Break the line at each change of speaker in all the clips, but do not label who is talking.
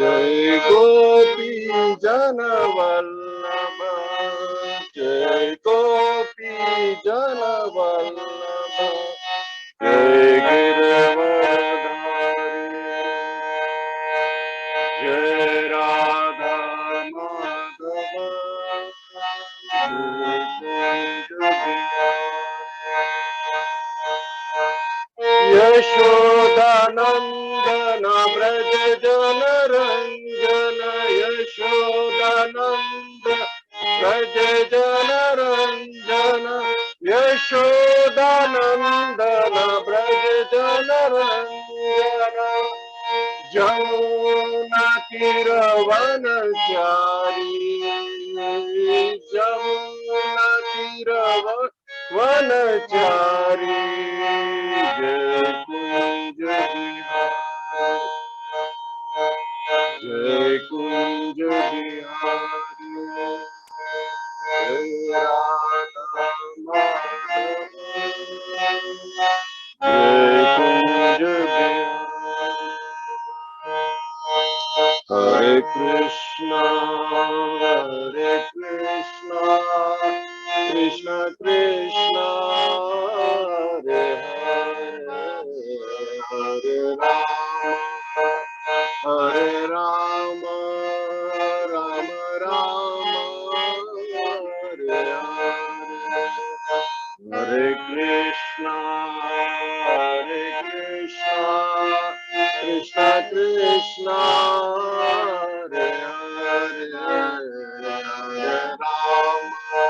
Jai Gopi Janavallabha, Jai Gopi Janavallabha, Jai Giravardhari, Jai Radha Madhava, Jai Yashodanandana Braja Jana Ranjana, Yashodananda Braja Jana Ranjana, Yashodanandana Braja Jana Ranjana, Jamuna Tiravanachari, Jamuna Tiravanachari, Jai Kunja Bihari, Jai Kunja Bihari, Jai Radha Madhava, Jai Kunja Bihari. Hare Krishna, Krishna Krishna, Hare Hare, Hare Rama, Hare Rama, Rama Rama, Hare Hare, Hare Krishna, Krishna Krishna, Hare Hare, Hare Rama,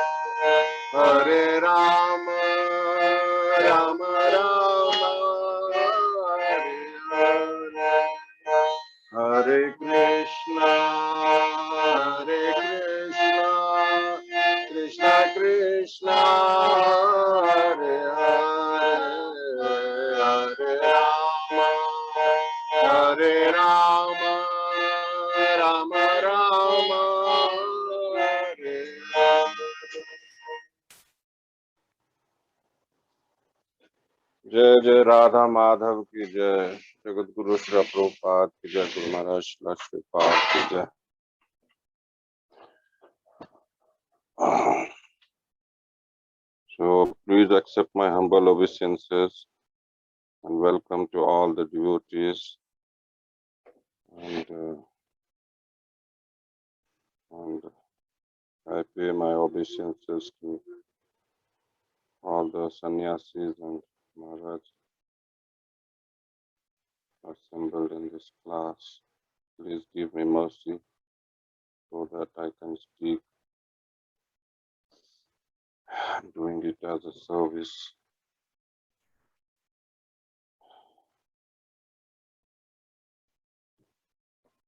Hare Rama, Rama Rama, Hare Hare, Hare Krishna, Krishna Krishna, Hare Hare, Hare Rama, Hare Rama, Rama Rama, Hare Hare. जय जय राधा माधव की जय, जगत गुरु श्री प्रभुपाद की जय, गुरु महाराज श्रीपाद की जय। So please accept my humble obeisances and welcome to all the devotees, and I pay my obeisances to all the sannyasis and Maharaj assembled in this class. Please give me mercy so that I can speak, doing it as a service.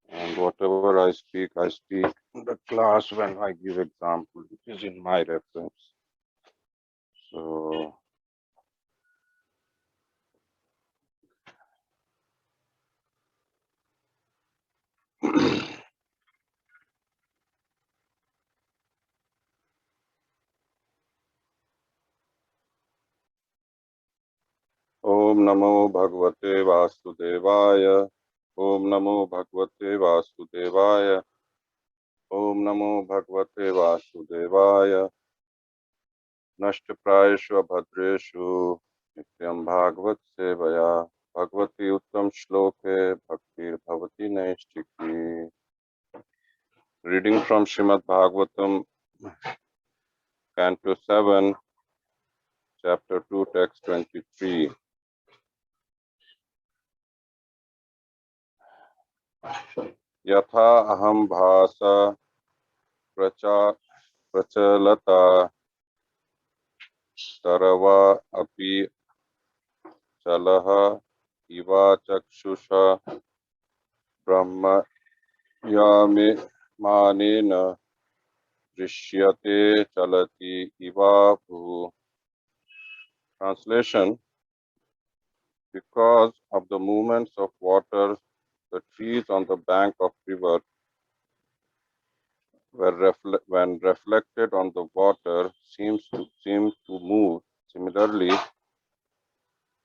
And whatever I speak in the class when I give example, which is in my reference. So Om Namo Bhagavate Vasudevaya, Om Namo Bhagavate Vasudevaya, Om Namo Bhagavate Vasudevaya, Nashtaprayeshu Bhadreshu, Nityam Bhagavat Sevaya, Bhagavati Uttam Shloke, Bhaktir Bhavati Naistiki. Reading from Srimad Bhagavatam, Canto 7, Chapter 2, Text 23. Yatha aham bhasa prachalata sarva api chalaha iva chakshusha brahma yami manena drishyate chalati iva bhu. Translation: because of the movements of water, the trees on the bank of river when reflected on the water seem to move. Similarly,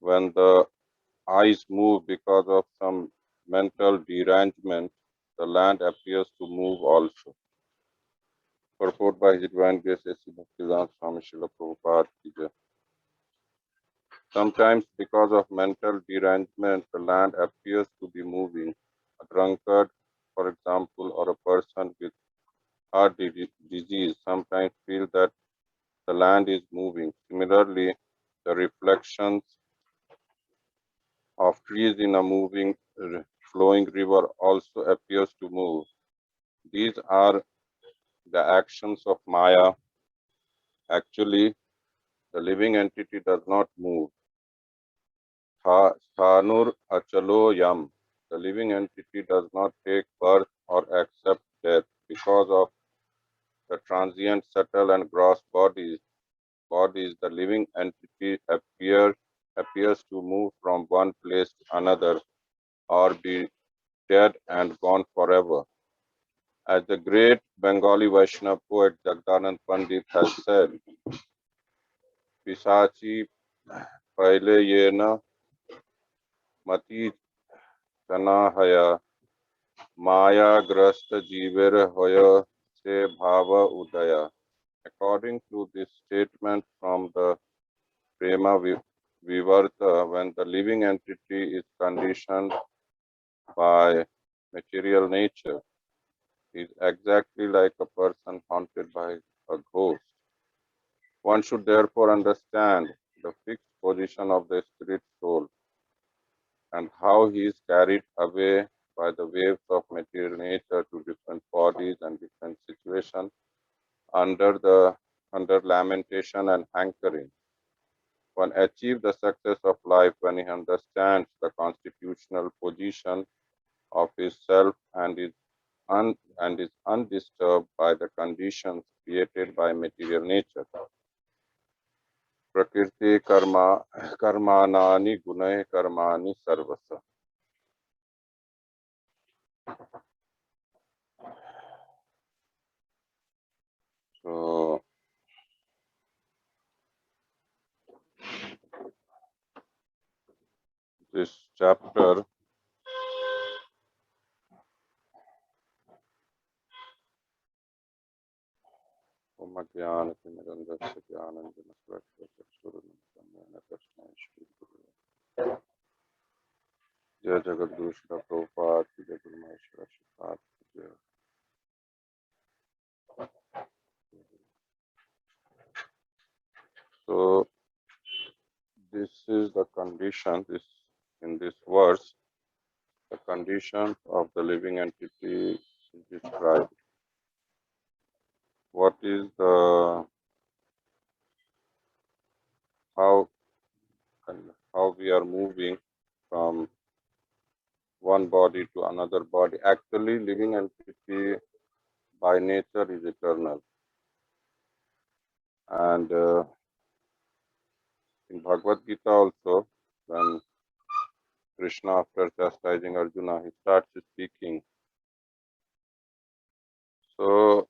when the eyes move because of some mental derangement, the land appears to move also. Purport by His Divine Grace A.C. Bhaktivedanta Swami Srila Prabhupada ki jai. Sometimes, because of mental derangement, the land appears to be moving. A drunkard, for example, or a person with heart disease sometimes feel that the land is moving. Similarly, the reflections of trees in a moving, flowing river also appears to move. These are the actions of Maya. Actually, the living entity does not move. Thanur achalo yam. The living entity does not take birth or accept death because of the transient, subtle, and gross bodies. The living entity appears to move from one place to another or be dead and gone forever. As the great Bengali Vaishnava poet Jagdanand Pandit has said, Pisachi paile yena mati tanahaya maya grasta jiver hoya se bhava udaya. According to this statement from the Prema Vivarta, when the living entity is conditioned by material nature, is exactly like a person haunted by a ghost. One should therefore understand the fixed position of the spirit soul and how he is carried away by the waves of material nature to different bodies and different situations under lamentation and hankering. One achieves the success of life when he understands the constitutional position of his self and is undisturbed by the conditions created by material nature. Prakriti karmanani gunai karmani sarvasa. So this chapter Jai Jagadguru Srila Prabhupada ki Jai Guru Maheshwara Shripad ki Jai. So this is the condition, in this verse, the condition of the living entity is described. What is how we are moving from one body to another body. Actually, living entity by nature is eternal. And in Bhagavad Gita also, when Krishna, after chastising Arjuna, he starts speaking. So,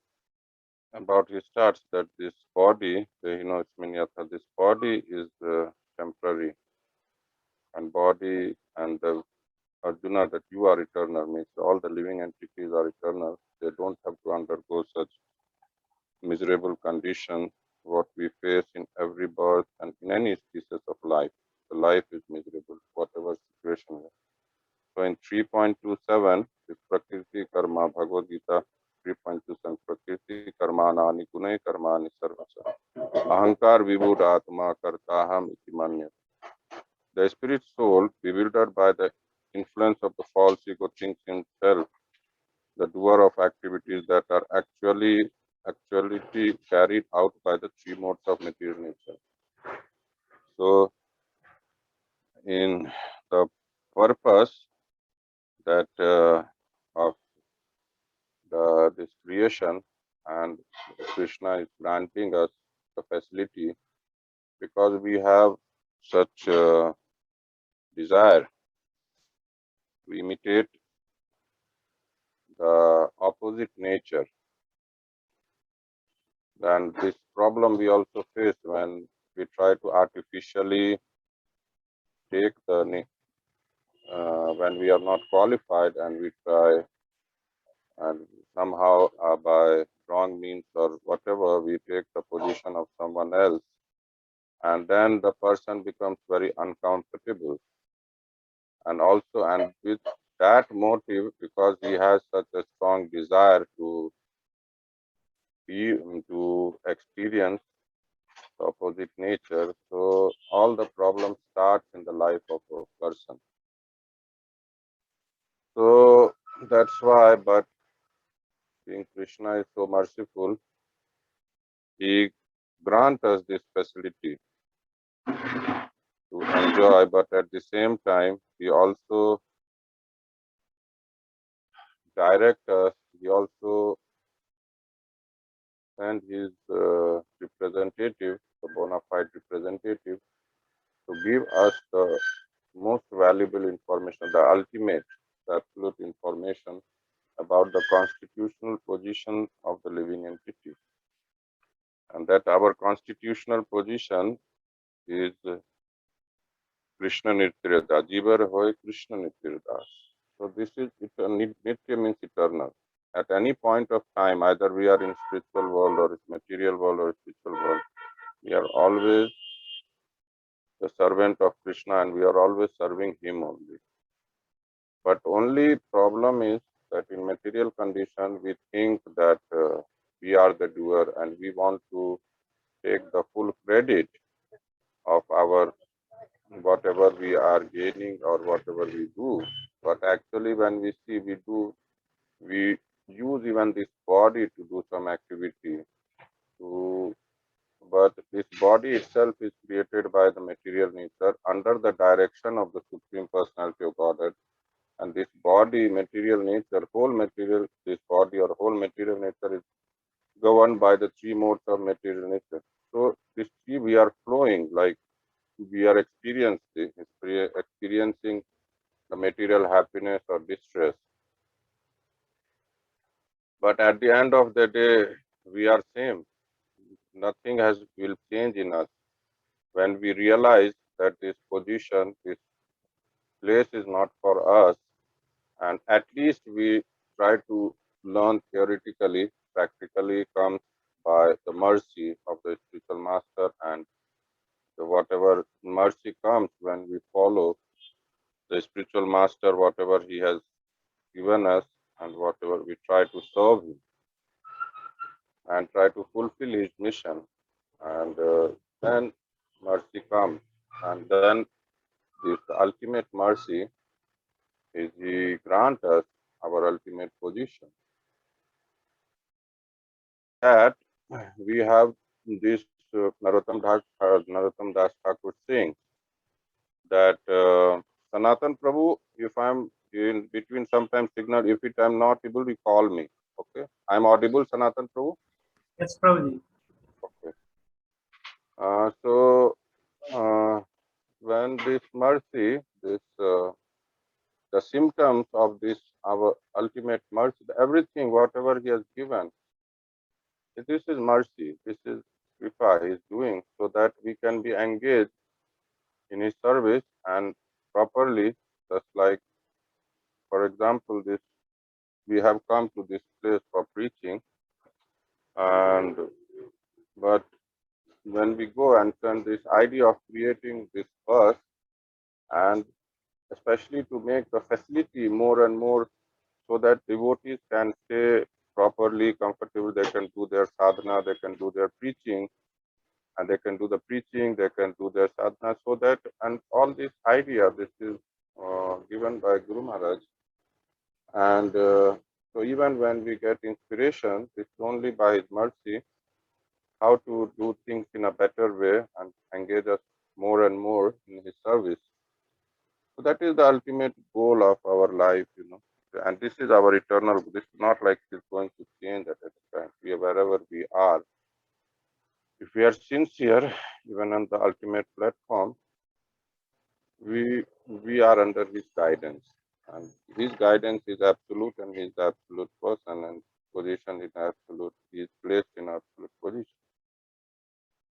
about he starts that this body, this body is temporary, and body and the Arjuna, that you are eternal, means all the living entities are eternal. They don't have to undergo such miserable conditions what we face in every birth and in any species of life. The life is miserable, whatever situation. So in 3.27, this Prakriti Karma, Bhagavad Gita 3.27, Prakriti Karma Nani Gunai Karmani Sarvasa. Ahankar Vibhuda Atma Kartaham iti manya. The spirit soul, bewildered by the influence of the false ego, thinks himself the doer of activities that are actually carried out by the three modes of material nature. So, in the purpose that of this creation, and Krishna is granting us the facility because we have such desire to imitate the opposite nature. And this problem we also face when we try to artificially take the when we are not qualified and we try and somehow by wrong means or whatever, we take the position of someone else, and then the person becomes very uncomfortable. And also, and with that motive, because he has such a strong desire to be, to experience the opposite nature, so all the problems starts in the life of a person. So that's why, but being Krishna is so merciful, he grants us this facility to enjoy, but at the same time, he also directs us, he also sends his representative, the bona fide representative, to give us the most valuable information, the ultimate, the absolute information about the constitutional position of the living entity. And that our constitutional position is Krishna Nityada. Jivar hoy Krishna Nityada. So this is Nitya means eternal. At any point of time, either we are in spiritual world or material world or spiritual world, we are always the servant of Krishna and we are always serving him only. But only problem is that in material condition, we think that we are the doer and we want to take the full credit of our whatever we are gaining or whatever we do. But actually, when we see we use even this body to do some activity. To, but this body itself is created by the material nature under the direction of the Supreme Personality of Godhead. And this body, material nature, whole material, this body or whole material nature is governed by the three modes of material nature. So this three we are flowing, like we are experiencing the material happiness or distress. But at the end of the day, we are same. Nothing will change in us when we realize that this position, this place is not for us, and at least we try to learn theoretically. Practically comes by the mercy of the spiritual master, and whatever mercy comes when we follow the spiritual master, whatever he has given us, and whatever we try to serve him and try to fulfill his mission, and then mercy comes, and then this ultimate mercy is he grant us our ultimate position. That we have this Narottam Das Thakur saying that Sanatan Prabhu, if I'm in between sometimes signal, if I'm not able, you call me. Okay, I'm audible, Sanatan Prabhu.
Yes, Prabhuji.
Okay. So when this mercy, this the symptoms of this our ultimate mercy, everything whatever he has given, this is mercy. This is kripa he is doing so that we can be engaged in his service and properly. Just like, for example, this we have come to this place for preaching, and but when we go and turn this idea of creating this bus, and especially to make the facility more and more so that devotees can stay properly comfortable, they can do their sadhana, they can do their preaching, and they can do the preaching, they can do their sadhana, so that, and all this idea, this is given by Guru Maharaj. And so even when we get inspiration, it's only by his mercy how to do things in a better way and engage us more and more in his service. So that is the ultimate goal of our life, And this is our eternal. This is not like it's going to change at any time. Wherever we are, if we are sincere, even on the ultimate platform, we are under his guidance, and his guidance is absolute, and he is the absolute person, and position is absolute. He is placed in absolute position.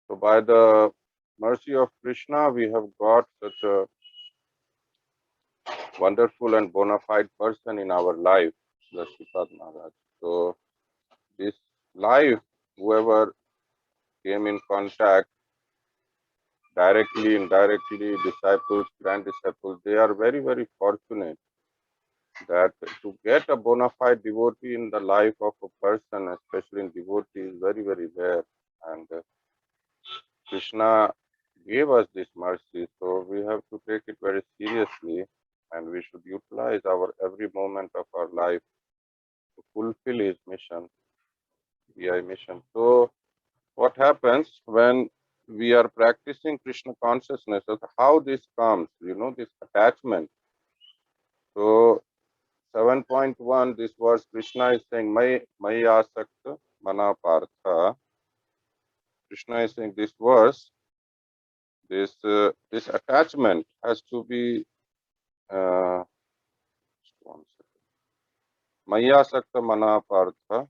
So by the mercy of Krishna, we have got such a wonderful and bona fide person in our life. the Sripad Maharaj. So this life, whoever came in contact directly, indirectly, disciples, grand disciples, they are very, very fortunate that to get a bona fide devotee in the life of a person, especially in devotee, is very, very rare. And Krishna gave us this mercy, so we have to take it very seriously and we should utilize our every moment of our life to fulfill his mission, VI mission. So what happens when we are practicing Krishna consciousness, how this comes, this attachment. So 7.1, this verse, Krishna is saying, Maya Sakta Mana Partha. Krishna is saying this verse, this attachment has to be, just one second. Maya Sakta Mana Partha.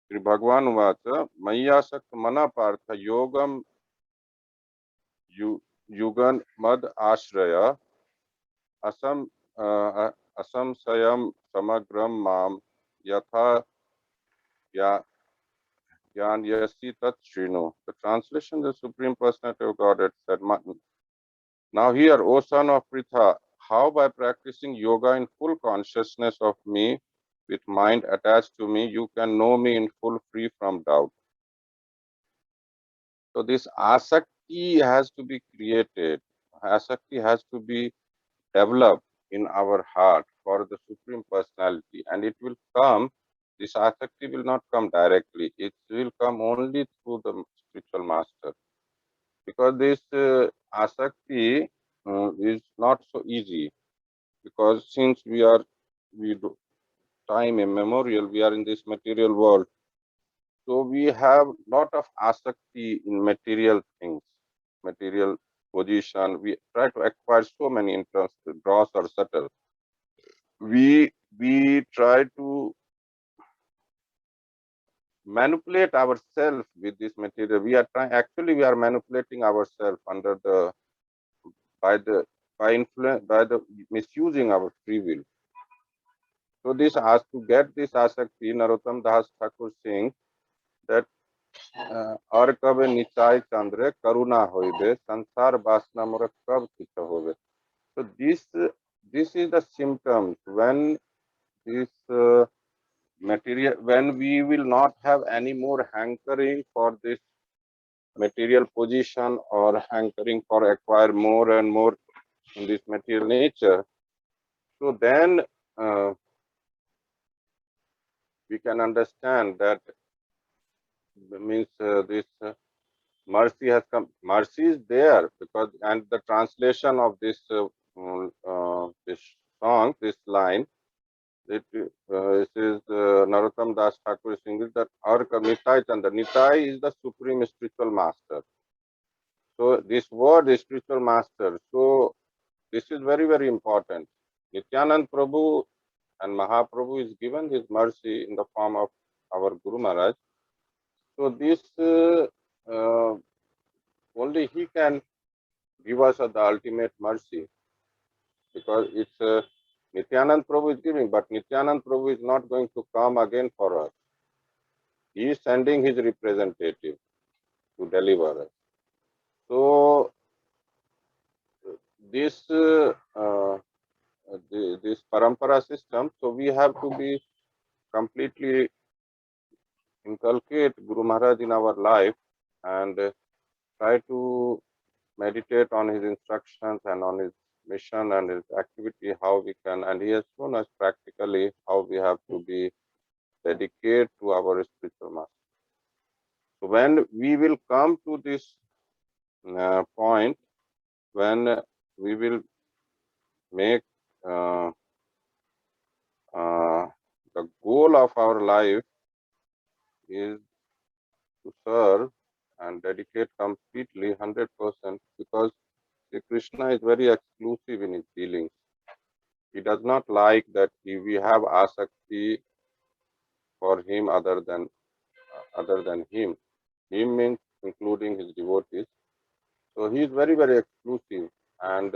Sri Bhagwan Vacha, Maya Sakta Mana Partha Yogam Yugan Mad Ashraya Asam Asamsayam Samagram Mam Yatha Gyan Yasi Tat Shrinu. The translation, the Supreme Personality of Godhead said, now here, O son of Pritha, how by practicing yoga in full consciousness of me, with mind attached to me, you can know me in full free from doubt. So this asakti has to be created. Asakti has to be developed in our heart for the Supreme Personality, and it will come. This asakti will not come directly. It will come only through the spiritual master, because this asakti is not so easy. Because since we do time immemorial, we are in this material world, so we have lot of asakti in material things, material position. We try to acquire so many interests, gross or subtle. We try to manipulate ourselves with this material. We are trying, actually we are manipulating ourselves under the by the by influence, by the misusing our free will. So this has to get this asakti. Narottam Das Thakur sings that और कब निचाय चंद्र करुणा होइबे संसार वासना मोर कब चित होवे. So this is the symptoms when this material, when we will not have any more hankering for this material position or hankering for acquire more and more in this material nature. So then we can understand that means this mercy has come. Mercy is there because, and the translation of this this song, this line, it is Narottam Das Thakur singing that our Nitai Chandra. Nitai is the supreme spiritual master. So this word is spiritual master. So this is very, very important. Nityanand Prabhu and Mahaprabhu is given his mercy in the form of our Guru Maharaj. So this only he can give us the ultimate mercy, because it's Nityanand Prabhu is giving, but Nityanand Prabhu is not going to come again for us. He is sending his representative to deliver us. So this this parampara system, so we have to be completely inculcate Guru Maharaj in our life and try to meditate on his instructions and on his mission and his activity, how we can, and he has shown us practically how we have to be dedicated to our spiritual master. So when we will come to this point, when we will make the goal of our life is to serve and dedicate completely 100%, because Sri Krishna is very exclusive in his dealings. He does not like that we have asakti for him other than him. Him means including his devotees. So he is very, very exclusive, and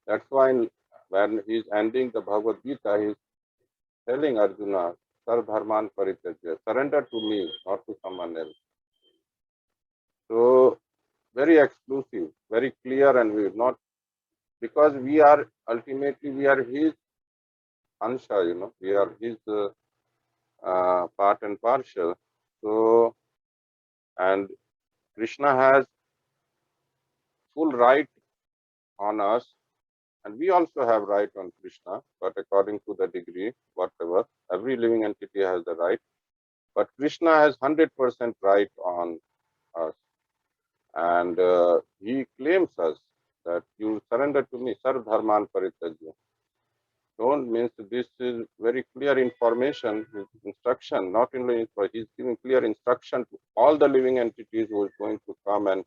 that's why when he's ending the Bhagavad Gita, he's telling Arjuna, Sarvdharman Parityajya, surrender to me, not to someone else. So very exclusive, very clear, and we not, because we are ultimately we are his ansha, we are his part and parcel. So, and Krishna has full right on us, and we also have right on Krishna, but according to the degree, whatever, every living entity has the right. But Krishna has 100% right on us, and he claims us that you surrender to me, Sarv Dharman Parityajya. Don't means this is very clear information, his instruction, not only for he's giving clear instruction to all the living entities who is going to come and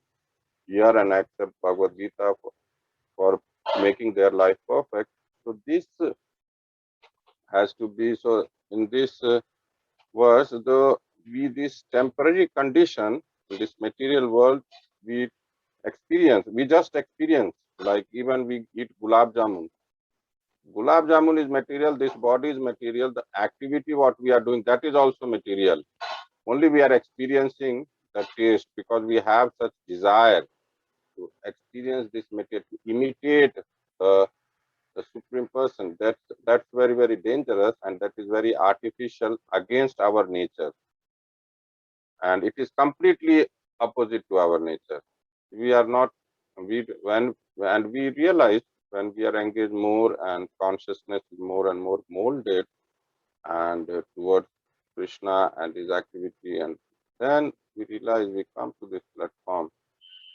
hear and accept Bhagavad Gita for making their life perfect. So this has to be, so in this verse, this temporary condition in this material world, we we just experience, like even we eat gulab jamun. Gulab jamun is material, this body is material, the activity what we are doing, that is also material. Only we are experiencing the taste because we have such desire to experience this material, to imitate the supreme person. That's very, very dangerous, and that is very artificial against our nature. And it is completely opposite to our nature. We are not, and we realize when we are engaged more and consciousness is more and more molded and towards Krishna and his activity, and then we realize we come to this platform.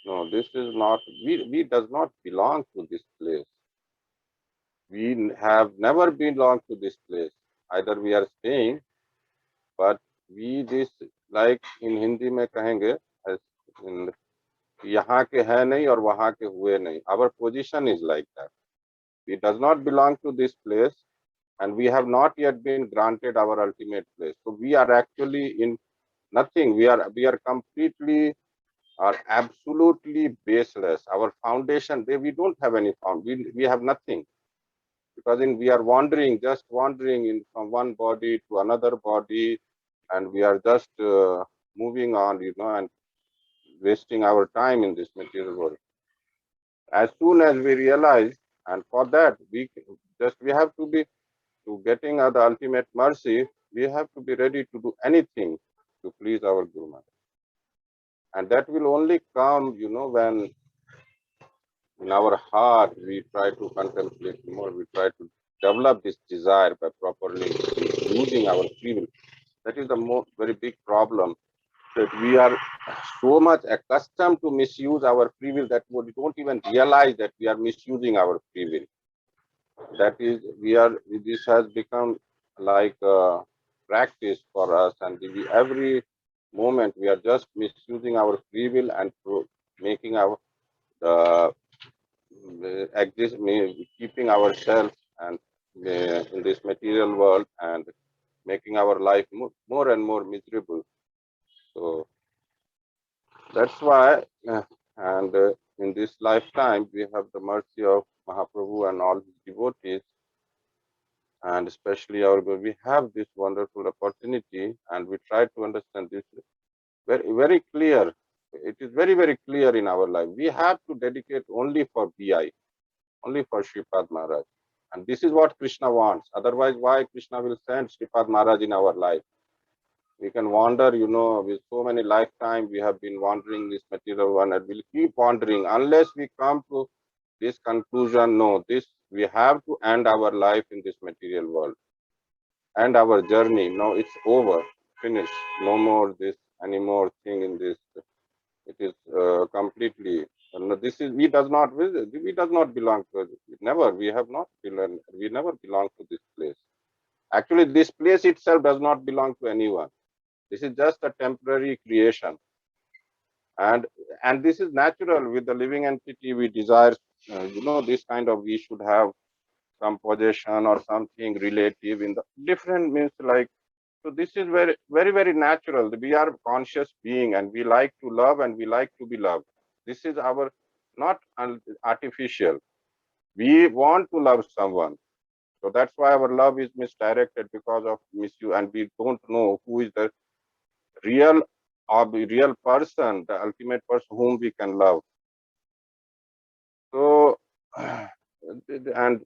No, this is not, we does not belong to this place. We have never belonged to this place. Either we are staying, but we this, like in Hindi में कहेंगे, as in, यहाँ के है नहीं और वहाँ के हुए नहीं. Our position is like that. We does not belong to this place, and we have not yet been granted our ultimate place. So we are actually in nothing. We are completely, are absolutely baseless. Our foundation, we don't have any we have nothing, because we are wandering, just wandering in from one body to another body, and we are just moving on, and wasting our time in this material world. As soon as we realize, and for that we have to be, to getting the ultimate mercy, we have to be ready to do anything to please our Guru Maharaj. And that will only come, when in our heart we try to contemplate more, we try to develop this desire by properly using our free will. That is the very big problem, that we are so much accustomed to misuse our free will that we don't even realize that we are misusing our free will. That is, this has become like a practice for us, and every moment we are just misusing our free will and making our exist, keeping ourselves and in this material world and making our life more and more miserable. So that's why, and in this lifetime, we have the mercy of Mahaprabhu and all his devotees, and especially our Guru. We have this wonderful opportunity, and we try to understand this very, very clear. It is very, very clear in our life. We have to dedicate only for BI, only for Sripad Maharaj. And this is what Krishna wants. Otherwise, why Krishna will send Sripad Maharaj in our life? We can wander, with so many lifetimes we have been wandering this material one, and we'll keep wandering unless we come to this conclusion. No, we have to end our life in this material world, and our journey. No, it's over, finished. No more this, any more thing in this. It is completely. This is, we does not visit. We does not belong to it. Never. We have not belong. We never belong to this place. Actually, this place itself does not belong to anyone. This is just a temporary creation, and this is natural with the living entity. We desire, this kind of, we should have some possession or something relative in the different means, like, so this is very, very, very natural. We are conscious being, and we like to love and we like to be loved. This is our, not artificial. We want to love someone. So that's why our love is misdirected because of misuse, and we don't know who is the real or the real person, the ultimate person whom we can love. So, and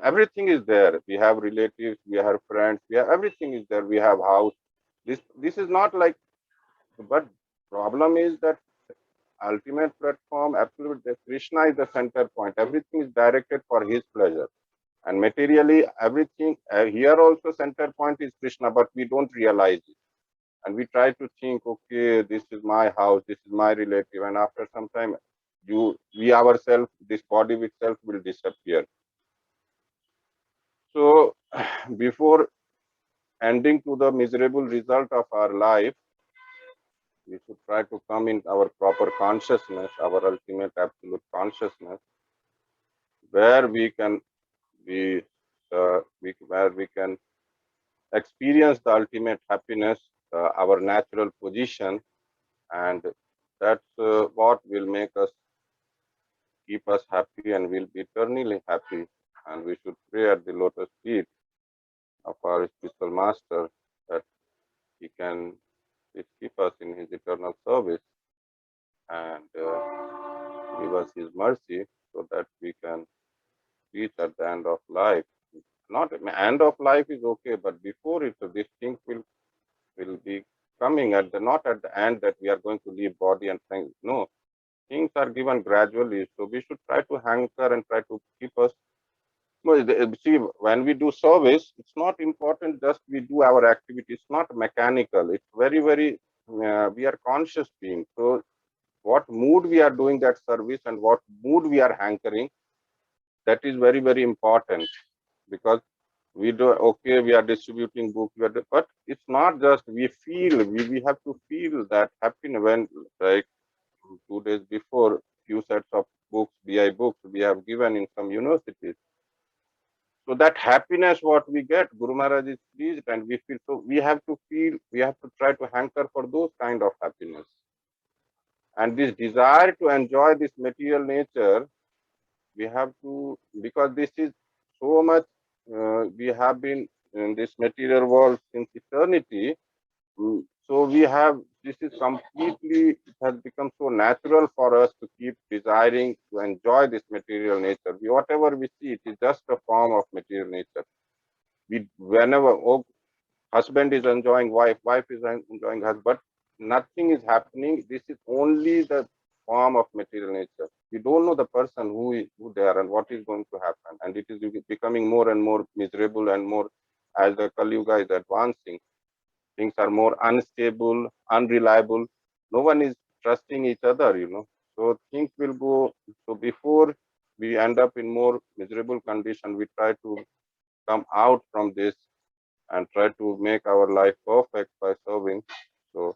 everything is there. We have relatives, we have friends, we have everything is there. We have house. This is not like, but problem is that ultimate platform, absolute Krishna is the center point. Everything is directed for his pleasure. And materially, everything here also center point is Krishna, but we don't realize it. And we try to think, okay, this is my house, this is my relative, and after some time, we ourselves, this body itself will disappear. So, before ending to the miserable result of our life, we should try to come in our proper consciousness, our ultimate absolute consciousness, where we can be, where we can experience the ultimate happiness, our natural position, and that's what will make us keep us happy and will be eternally happy. And we should pray at the lotus feet of our spiritual master that he can keep us in his eternal service and give us his mercy so that we can reach at the end of life. Not end of life is okay, but before it, so this thing will be coming at the not at the end that we are going to leave body and things. No, things are given gradually. So we should try to hanker and try to keep us. No, see, when we do service, it's not important just we do our activity. It's not mechanical. It's very, very, we are conscious beings. So what mood we are doing that service and what mood we are hankering, that is very, very important because we do, okay, we are distributing books, but it's not just we feel, we have to feel that happiness when, like 2 days before, few sets of books, BI books, we have given in some universities. So that happiness, what we get, Guru Maharaj is pleased and we feel, so we have to feel, we have to try to hanker for those kind of happiness. And this desire to enjoy this material nature, we have to, because this is so much, we have been in this material world since eternity. So we have, this is completely, it has become so natural for us to keep desiring to enjoy this material nature. Whatever we see, it is just a form of material nature. We, whenever, oh, husband is enjoying wife, wife is enjoying husband, but nothing is happening. This is only the form of material nature. We don't know the person who they are and what is going to happen. And it is becoming more and more miserable and more as the Kali Yuga is advancing. Things are more unstable, unreliable. No one is trusting each other, So things will go. So before we end up in more miserable condition, we try to come out from this and try to make our life perfect by serving. So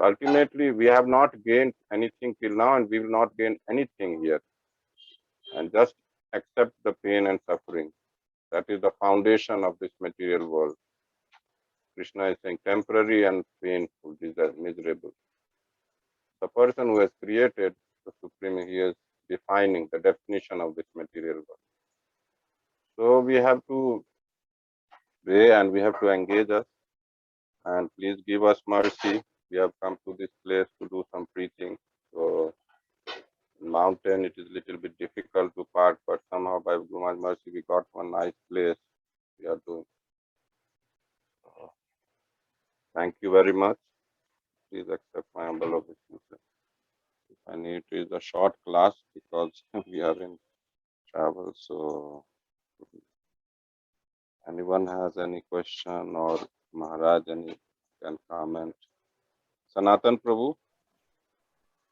ultimately, we have not gained anything till now, and we will not gain anything here. And just accept the pain and suffering. That is the foundation of this material world. Krishna is saying temporary and painful, miserable. The person who has created the Supreme, he is defining the definition of this material world. So we have to pray and we have to engage us. And please give us mercy. We have come to this place to do some preaching. So mountain, it is little bit difficult to park, but somehow by Guru Maharaj mercy, we got one nice place. We are doing. Thank you very much. Please accept my humble obeisance. If I need to is a short class because we are in travel. So anyone has any question or Maharaj any can comment. Sanatan Prabhu.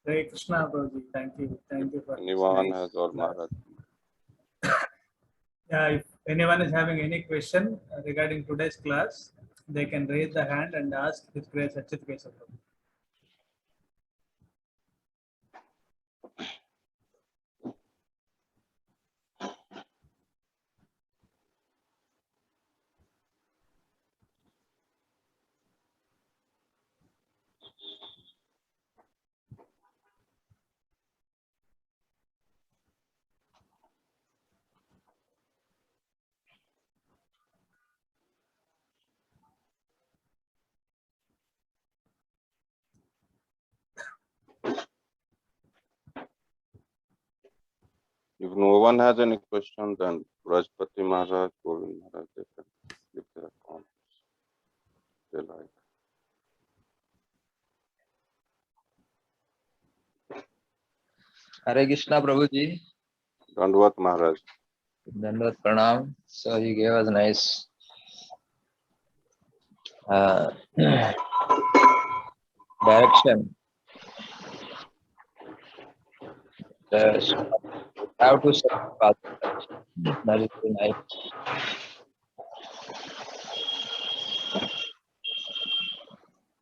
Hare Krishna, Prabhuji. Thank you. Thank you for
Anyone
nice
has or
class.
Maharaj.
Yeah, if anyone is having any question regarding today's class, they can raise the hand and ask His Grace Achit Keshav Prabhu.
If no one has any question, then Rajpati Maharaj, Govind Maharaj, they can give their comments. They like.
Hare Krishna Prabhuji.
Dandvat Maharaj.
Dandavat Pranam. So you gave us nice direction. How to set the path. That is very nice.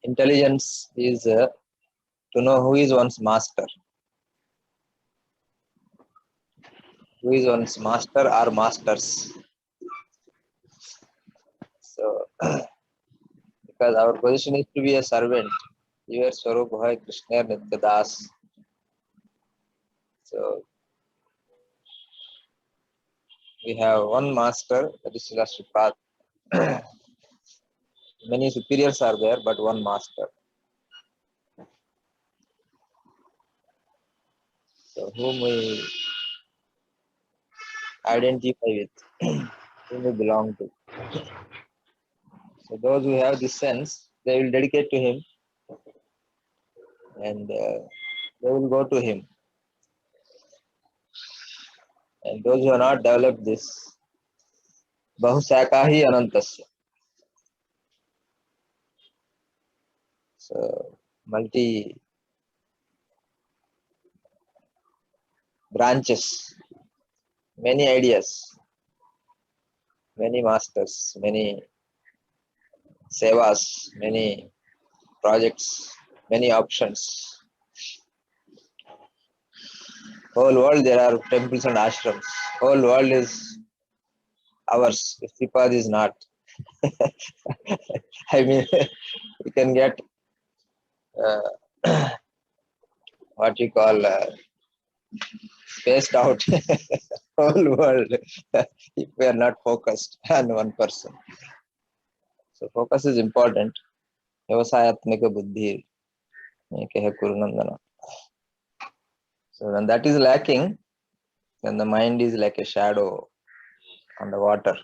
Intelligence is to know who is one's master. Who is one's master or masters. So, because our position is to be a servant. Your Swarup Bhai Krishna Nitya Das. So, we have one master, that is Srila Sripad. Many superiors are there, but one master. So, whom we identify with, whom we belong to. So, those who have this sense, they will dedicate to him and they will go to him. And those who have not developed this, Bahusakahi Anantasya. So, multi branches, many ideas, many masters, many sevas, many projects, many options. Whole world there are temples and ashrams. Whole world is ours. If Sripad is not. I mean, we can get what you call spaced out whole world if we are not focused on one person. So focus is important. Vyavasayatmika buddhi. So when that is lacking, then the mind is like a shadow on the water.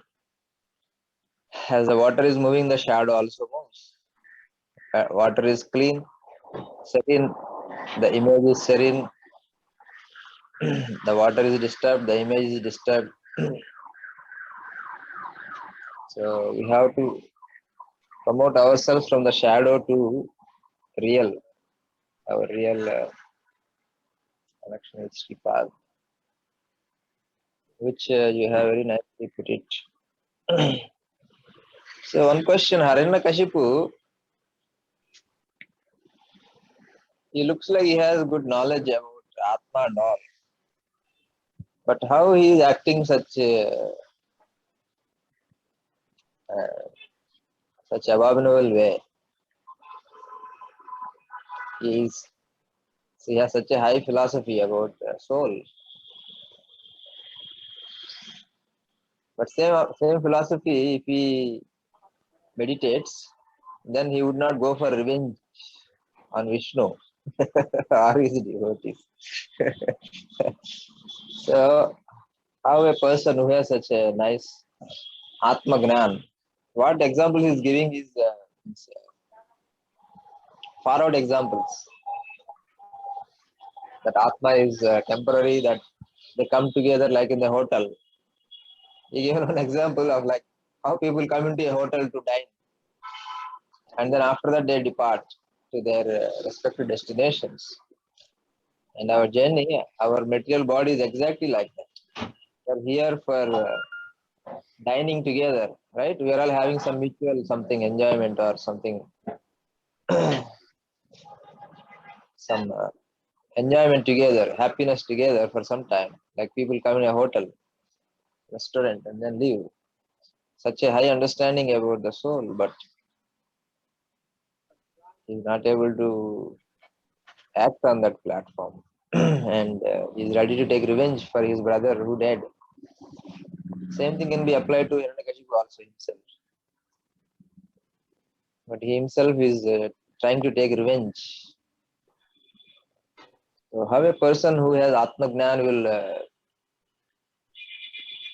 As the water is moving, the shadow also moves. Water is clean, serene, the image is serene. The water is disturbed, the image is disturbed. So we have to promote ourselves from the shadow to real, our real connection with Sripad, which you have very nicely put it. So one question, Hiranyakashipu, he looks like he has good knowledge about Atma and all. But how he is acting such abominable way? He has such a high philosophy about soul. But same philosophy, if he meditates, then he would not go for revenge on Vishnu or his devotees. So, how a person who has such a nice Atma Gnan, what example he is giving is forward examples. That Atma is temporary, that they come together like in the hotel. He gave an example of like how people come into a hotel to dine, and then after that they depart to their respective destinations. And our journey, our material body is exactly like that. We're here for dining together, right? We are all having some mutual something enjoyment or something, some enjoyment together, happiness together for some time. Like people come in a hotel, restaurant, and then leave. Such a high understanding about the soul, but he's not able to act on that platform. And he's ready to take revenge for his brother who died. Same thing can be applied to Hiranyakashipu also himself. But he himself is trying to take revenge. So how a person who has Atma Gnan will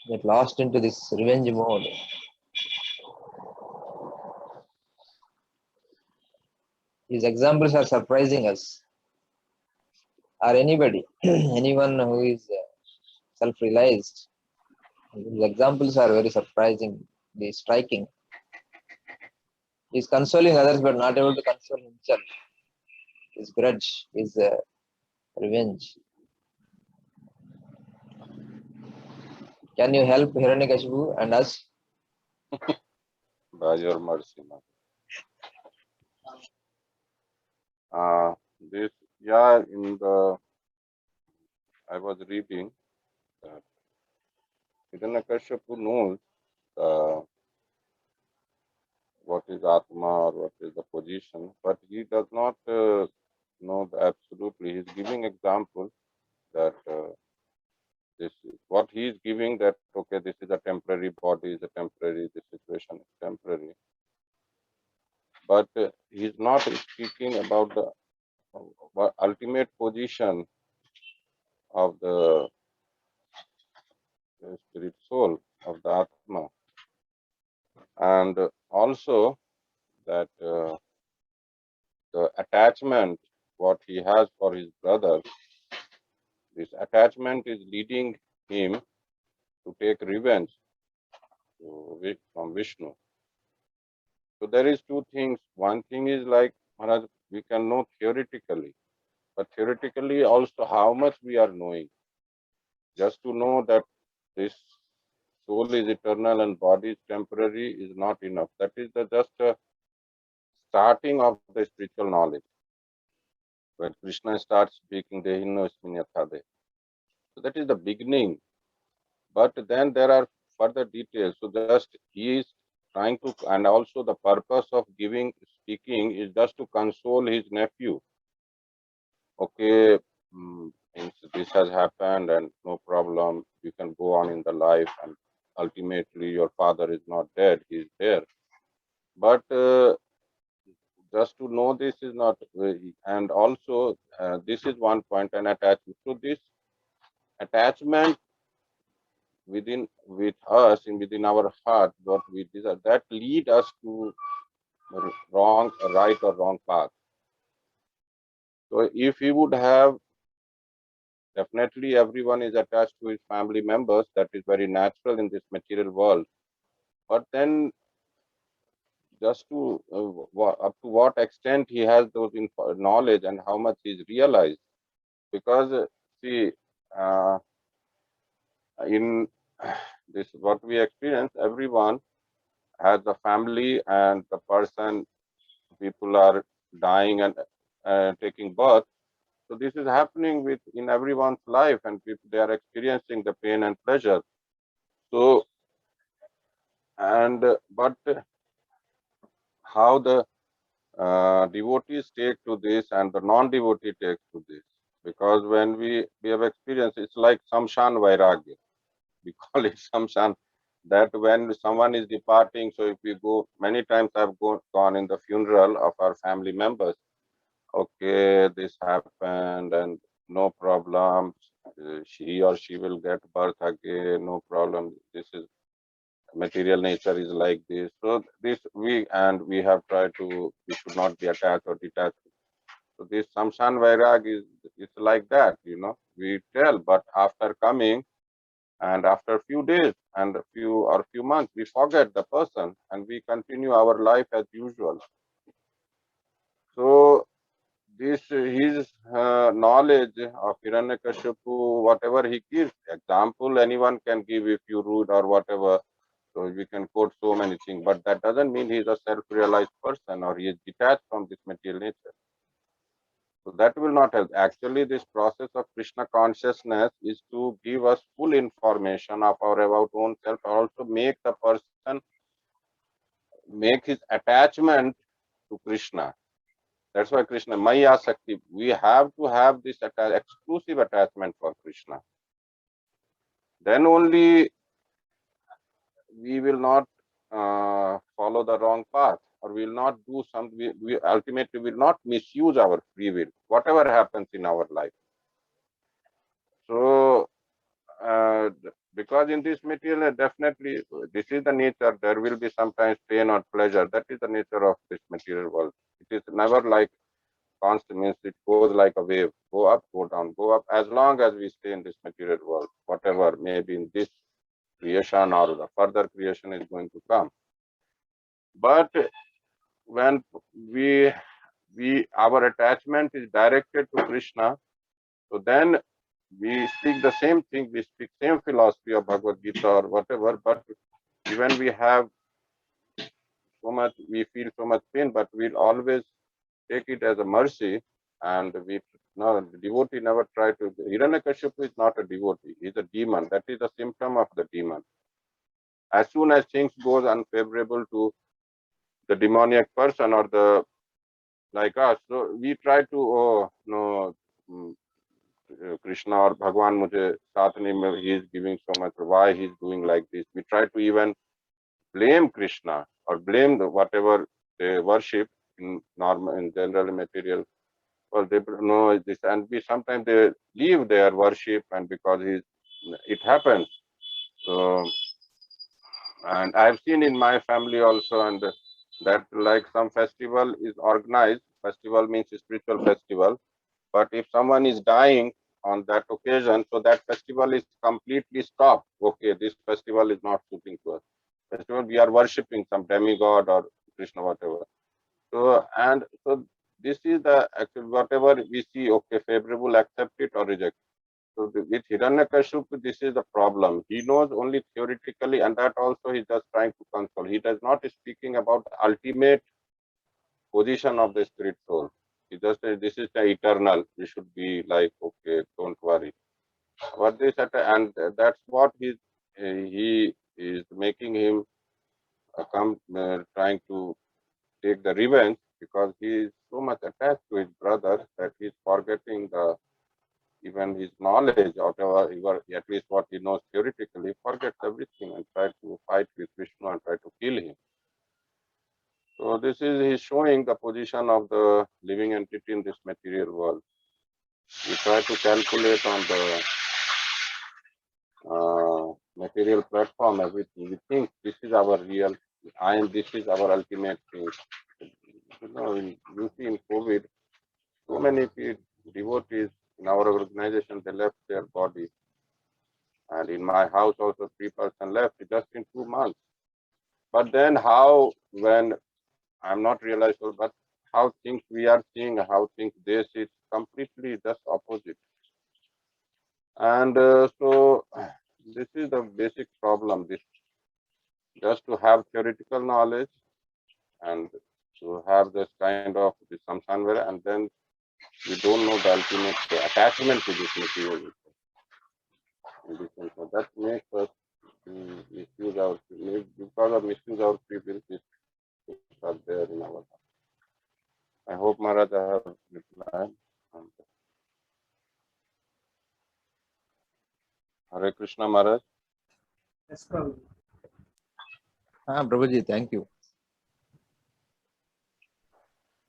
get lost into this revenge mode. These examples are surprising us, or anybody, anyone who is self-realized. These examples are very surprisingly striking. He's consoling others but not able to console himself. His grudge, his revenge. Can you help Hiranyakashipu and us?
By your mercy, Mother. This, yeah, I was reading that Hiranyakashipu knows what is Atma or what is the position, but he does not know absolutely. He's giving example that this is what he is giving, that okay, this is a temporary body, is a temporary, this situation is temporary. But he's not speaking about the ultimate position of the spirit soul, of the Atma. And also that the attachment what he has for his brother, this attachment is leading him to take revenge from Vishnu. So there is two things. One thing is like Maharaj, we can know theoretically, but theoretically also how much we are knowing. Just to know that this soul is eternal and body is temporary is not enough. That is just a starting of the spiritual knowledge. When Krishna starts speaking, Dehinno Isminyathade. So that is the beginning. But then there are further details. So just he is trying to, and also the purpose of speaking is just to console his nephew. Okay, this has happened and no problem. You can go on in the life, and ultimately your father is not dead; he is there. But just to know this is not, and also this is one point, and attachment. So this attachment with us and within our heart, what we desire, that lead us to right or wrong path. So if he would have, definitely everyone is attached to his family members. That is very natural in this material world. But then just to up to what extent he has those knowledge and how much he's realized. Because see, in this what we experience, everyone has a family and the person, people are dying and taking birth. So this is happening in everyone's life, and people, they are experiencing the pain and pleasure. So and but how the devotees take to this and the non-devotee takes to this, because when we have experienced, it's like samshan vairagya. We call it samshan. That when someone is departing, so if we go, many times I've gone in the funeral of our family members. Okay, this happened and no problem. He or she will get birth again, no problem. This is material nature is like this. So this we have tried to, we should not be attached or detached. So this samshan vairag is like that, we tell, but after coming and after a few days and a few months, we forget the person and we continue our life as usual. So this his knowledge of Hiranyakashipu, whatever he gives, example anyone can give if you rude or whatever. So we can quote so many things, but that doesn't mean he's a self-realized person or he is detached from this material nature. So that will not help. Actually, this process of Krishna consciousness is to give us full information of our about own self, also make the person make his attachment to Krishna. That's why Krishna, Maya Sakti, we have to have this exclusive attachment for Krishna. Then only we will not follow the wrong path, or we will not do something, we ultimately will not misuse our free will, whatever happens in our life. So, because in this material, definitely, this is the nature. There will be sometimes pain or pleasure. That is the nature of this material world. It is never like constant, means it goes like a wave, go up, go down, go up, as long as we stay in this material world, whatever maybe in this creation or the further creation is going to come. But when our attachment is directed to Krishna, so then we speak the same thing, we speak same philosophy of Bhagavad Gita or whatever, but even we have so much, we feel so much pain, but we'll always take it as a mercy, and the devotee never try to. Hiranyakashipu is not a devotee; he's a demon. That is a symptom of the demon. As soon as things goes unfavorable to the demoniac person or the like us, so we try to, oh no, Krishna or Bhagwan mujhe saath nahi, he is giving so much. Why he is doing like this? We try to even blame Krishna or blame whatever they worship in normal, in general material. Well, they know this, and we sometimes they leave their worship, and because it happens. So, and I've seen in my family also, and that like some festival is organized. Festival means spiritual festival, but if someone is dying on that occasion, so that festival is completely stopped. Okay, this festival is not suiting to us. Festival, we are worshipping some demigod or Krishna, whatever. So, and so this is the actual, whatever we see, okay, favorable, accept it or reject. So with Hiranyakashipu, this is the problem. He knows only theoretically, and that also he's just trying to console. He does not speaking about the ultimate position of the spirit soul. He just says this is the eternal. We should be like, okay, don't worry. What this and that's what he is making him trying to take the revenge, because he is so much attached to his brother that he is forgetting even his knowledge, whatever, at least what he knows theoretically, forgets everything and try to fight with Vishnu and try to kill him. So this is he's showing the position of the living entity in this material world. We try to calculate on the material platform everything. We think this is our real, and this is our ultimate thing. You see in COVID, so many devotees in our organization, they left their body. And in my house also 3 persons left just in 2 months. But then how, when I'm not realized, but how things we are seeing, how things they see, it's completely just opposite. And so this is the basic problem, this just to have theoretical knowledge and to have this kind of this samsara, and then we don't know the ultimate attachment to this material. So that makes us misuse our, because of misuse our free will, these are there in our life. I hope Maharaj I have replied. Hare Krishna Maharaj.
Yes, Prabhu.
Prabhuji, thank you.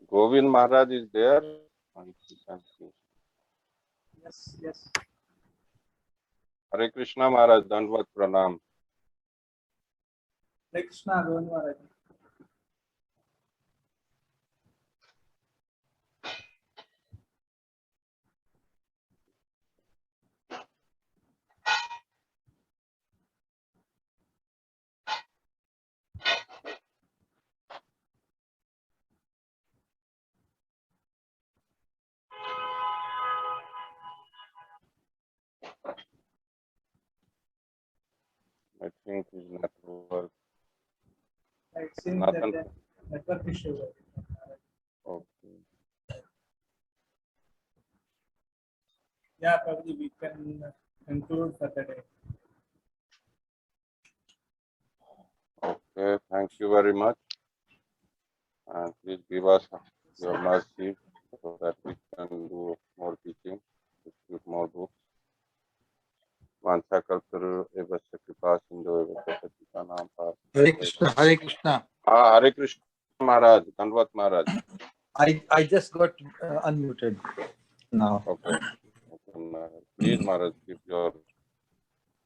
Govind Maharaj is there.
Yes, yes.
Hare Krishna Maharaj, Dandvat Pranam.
Hare Krishna, Govind Maharaj.
I think his network.
It seems
Nathan.
that the network issue.
Okay.
Yeah, probably we can conclude for the day.
Okay, thank you very much. And please give us your mercy so that we can do more teaching, distribute more books. Vanchakalpuru evasya kripa sindhu evasya patitanam pavanam.
Hare Krishna, Hare Krishna.
Hare Krishna Maharaj, Dandvat Maharaj.
I just got unmuted now.
Okay. Okay, Maharaj. Please, Maharaj, give your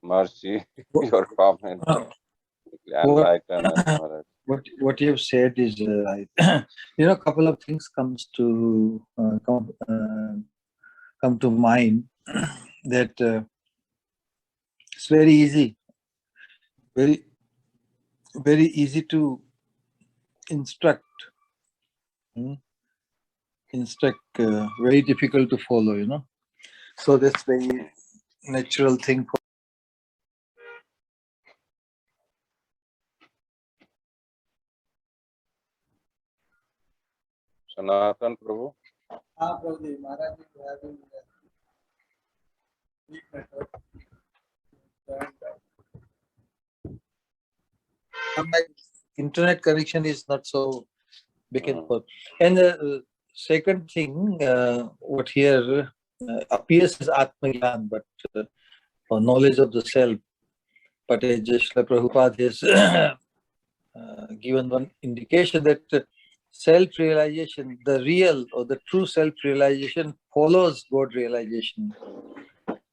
mercy,
What,
your comment, enlighten us, Maharaj.
what you've said is right. A couple of things come to mind that it's very easy, very very easy to instruct. Very difficult to follow. So that's very natural thing.
Sanatan Prabhu.
Prabhuji, Maharaj is having weak network.
My internet connection is not so big and
Mm.
forth. And the second thing, what here appears as Atma-gyan, but or knowledge of the self. But as Srila Prabhupada has given one indication that self-realization, the real or the true self-realization follows God realization.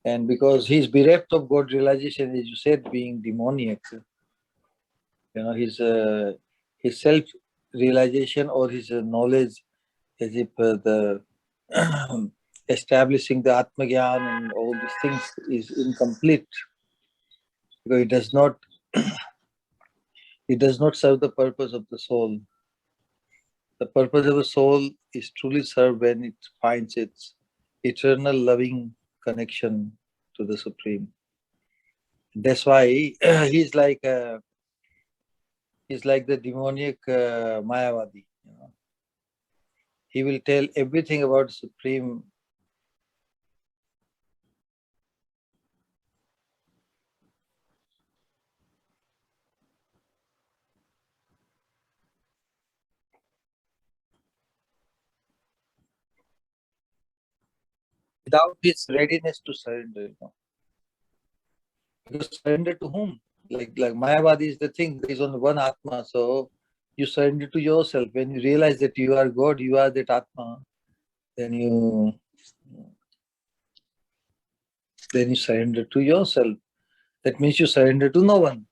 And because he's bereft of God realization, as you said, being demoniac, his self-realization or his knowledge, as if the establishing the Atma-gyan and all these things is incomplete, because it does not serve the purpose of the soul. The purpose of the soul is truly served when it finds its eternal loving connection to the Supreme. That's why he's like the demoniac Mayavadi. He will tell everything about Supreme. Without his readiness to surrender. Because surrender to whom? Like Mayavadi is the thing. There is only one Atma. So you surrender to yourself. When you realize that you are God, you are that Atma, then you surrender to yourself. That means you surrender to no one.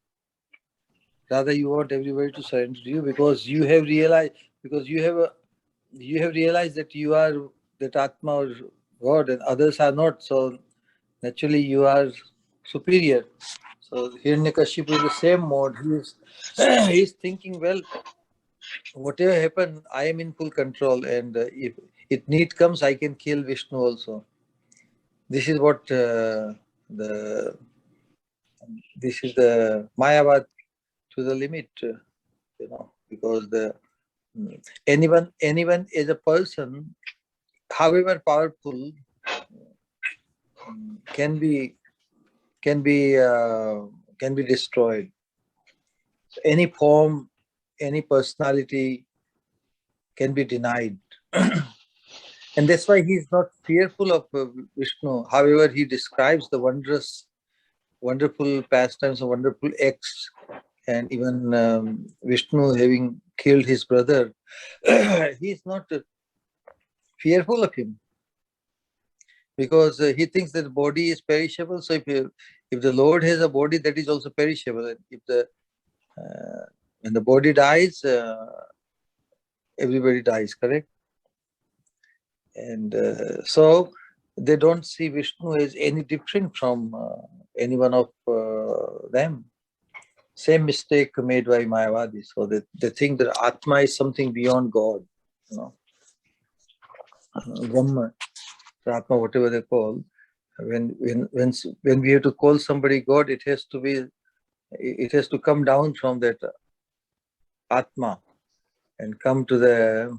Rather, you want everybody to surrender to you, because you have realized that you are that Atma or God, and others are not. So naturally, you are superior. So Hiranyakashipu is the same mode. He's thinking, well, whatever happens, I am in full control, and if it need comes, I can kill Vishnu also. This is what this is the Mayavad to the limit, because anyone as a person, however powerful, can be destroyed. Any form, any personality can be denied. And that's why he is not fearful of Vishnu. However, he describes the wonderful pastimes, wonderful acts, and even Vishnu having killed his brother. He is not fearful of him, because he thinks that the body is perishable. So if the Lord has a body, that is also perishable. And if when the body dies, everybody dies, correct? And so they don't see Vishnu as any different from any one of them. Same mistake made by Mayavadi. So they think that Atma is something beyond God, Brahma, Atma, whatever they call. When we have to call somebody God, it has to come down from that Atma and come to the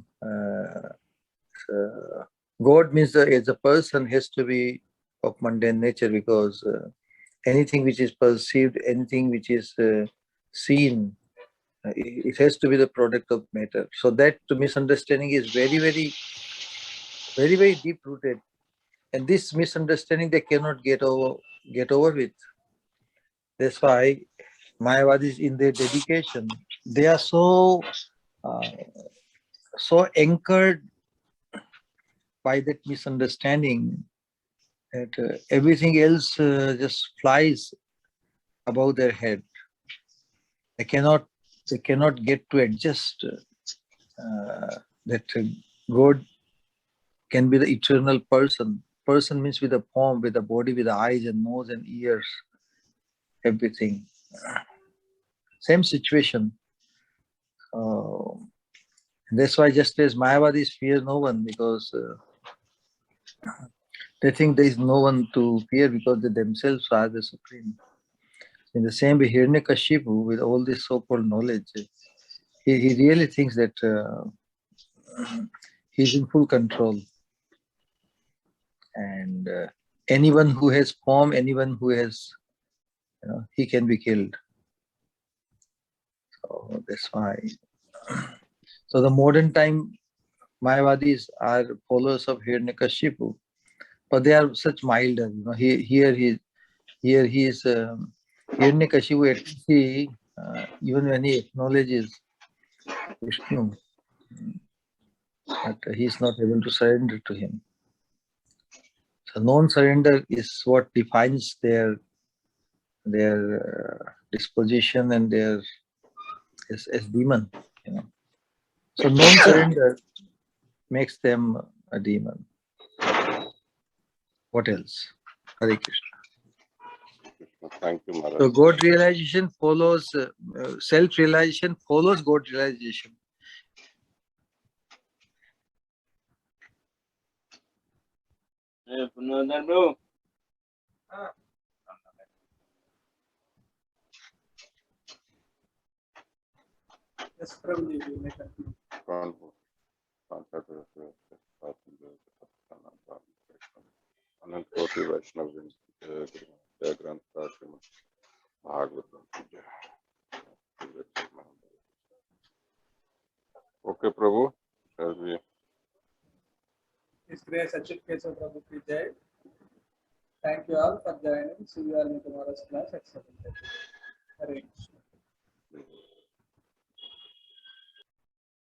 God. Means as a person has to be of mundane nature, because anything which is perceived, anything which is seen, it has to be the product of matter. So that misunderstanding is very, very, very, very deep rooted, and this misunderstanding they cannot get over with. That's why Mayavadis, in their dedication, they are so anchored by that misunderstanding that everything else just flies above their head. They cannot get to adjust that God can be the eternal person. Person means with a form, with a body, with the eyes and nose and ears, everything. Same situation. That's why just as Mayavadis fear no one, because they think there is no one to fear because they themselves are the supreme. In the same way, Hiranyakashipu, with all this so-called knowledge, he really thinks that he's in full control. And anyone who has form, anyone who has, he can be killed. So that's why. So the modern time Mayavadis are followers of Hiranyakashipu, but they are such milder. Here he is Hiranyakashipu. At least even when he acknowledges Vishnu, but he is not able to surrender to him. So non-surrender is what defines their disposition and their as demon. So non-surrender makes them a demon. What else? Hare Krishna.
Thank you, Maharaj.
So God realization follows self-realization follows God realization.
Yes, Prabhuji, you may continue.
Anant Koti Vaishnav Jai Granth Srimad Bhagavatam ki Jai. Okay, Prabhu, shall we?
His Grace Achit Keshav Prabhu ki Jai. Thank you all for joining. See you all in tomorrow's class at 7:30. Hare Krishna.